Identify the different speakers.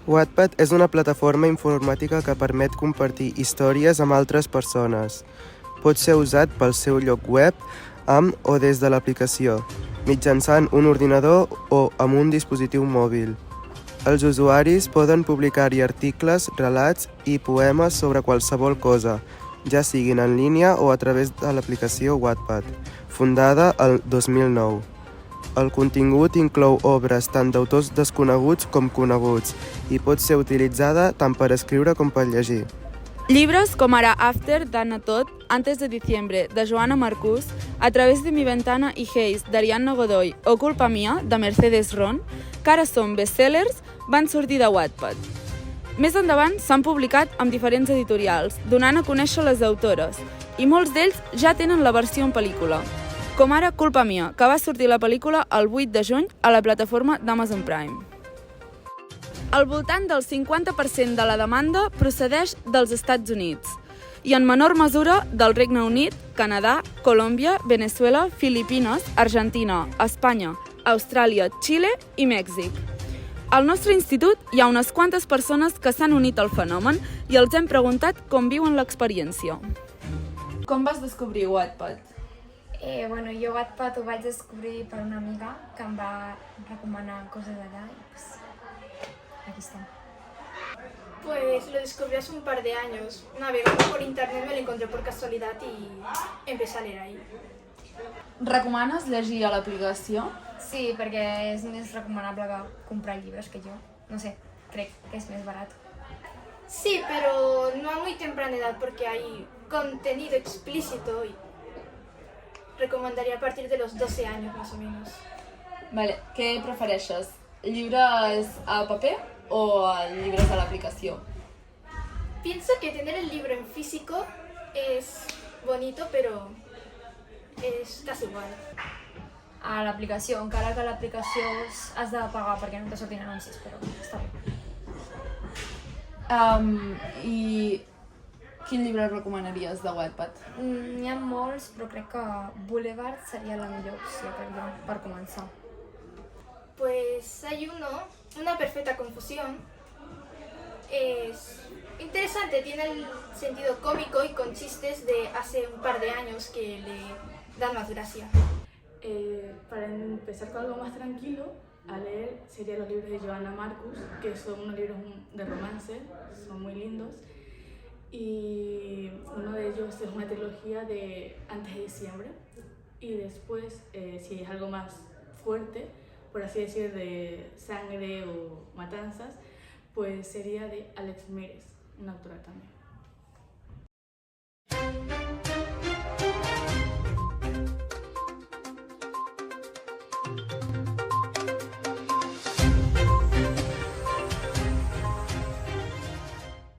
Speaker 1: Wattpad és una plataforma informàtica que permet compartir històries amb altres persones. Pot ser usat pel seu lloc web, amb o des de l'aplicació, mitjançant un ordinador o amb un dispositiu mòbil. Els usuaris poden publicar-hi articles, relats i poemes sobre qualsevol cosa, ja siguin en línia o a través de l'aplicació Wattpad, fundada el 2009. El contingut inclou obres tant d'autors desconeguts com coneguts i pot ser utilitzada tant per escriure com per llegir.
Speaker 2: Libros com ara After, Dana Tot, Antes de Diciembre, de Joana Marcús, A través de mi ventana i Haze, d'Ariadna Godoy, o Culpa mía, de Mercedes Ron, que ara són bestsellers, van sortir de Wattpad. Més endavant s'han publicat amb diferents editorials, donant a conèixer les autores, i molts d'ells ja tenen la versió en pel·lícula, com ara Culpa mía, que va sortir la pel·lícula el 8 de juny a la plataforma d'Amazon Prime. Al voltant del 50% de la demanda procedeix dels Estats Units i en menor mesura del Regne Unit, Canadà, Colòmbia, Veneçuela, Filipines, Argentina, Espanya, Austràlia, Xile i Mèxic. Al nostre institut hi ha unes quantes persones que s'han unit al fenomen i els hem preguntat com viuen l'experiència. Com vas descobrir Wattpad?
Speaker 3: Jo Wattpad ho vaig descobrir per una amiga que em va recomanar coses allà y pues aquí está.
Speaker 4: Pues lo descubrí hace un par de años. Navegando por internet me lo encontré por casualidad y empecé a leer ahí.
Speaker 2: Recomanes llegir a l'aplicació?
Speaker 3: Sí, perquè és més recomanable que comprar llibres que jo. No sé, crec que és més barat.
Speaker 4: Sí, pero no a muy temprana edad porque hay contenido explícito y recomendaría a partir de los 12 años más o menos.
Speaker 2: Vale, què prefereixes? Llibres a paper o llibres a l'aplicació?
Speaker 4: Pienso que tener el libro en físico es bonito, pero es casi igual.
Speaker 3: A l'aplicació, encara que l'aplicació has de pagar perquè no te sortin anuncis, però està bé.
Speaker 2: I quin llibre recomanaries de Wattpad?
Speaker 3: N'hi ha molts, però crec que Boulevard seria la millor opció per començar.
Speaker 4: Pues hay una perfecta confusión. Es interesante, tiene el sentido cómico y con chistes de hace un par de años que le dan más gracia.
Speaker 5: Para empezar con algo más tranquilo, a leer serían los libros de Joana Marcus, que son unos libros de romance, son muy lindos. Y uno de ellos es una trilogía de Antes de Diciembre. Y después, si es algo más fuerte, por así decir, de sangre o matanzas, pues sería de Alex Meres, una autora también.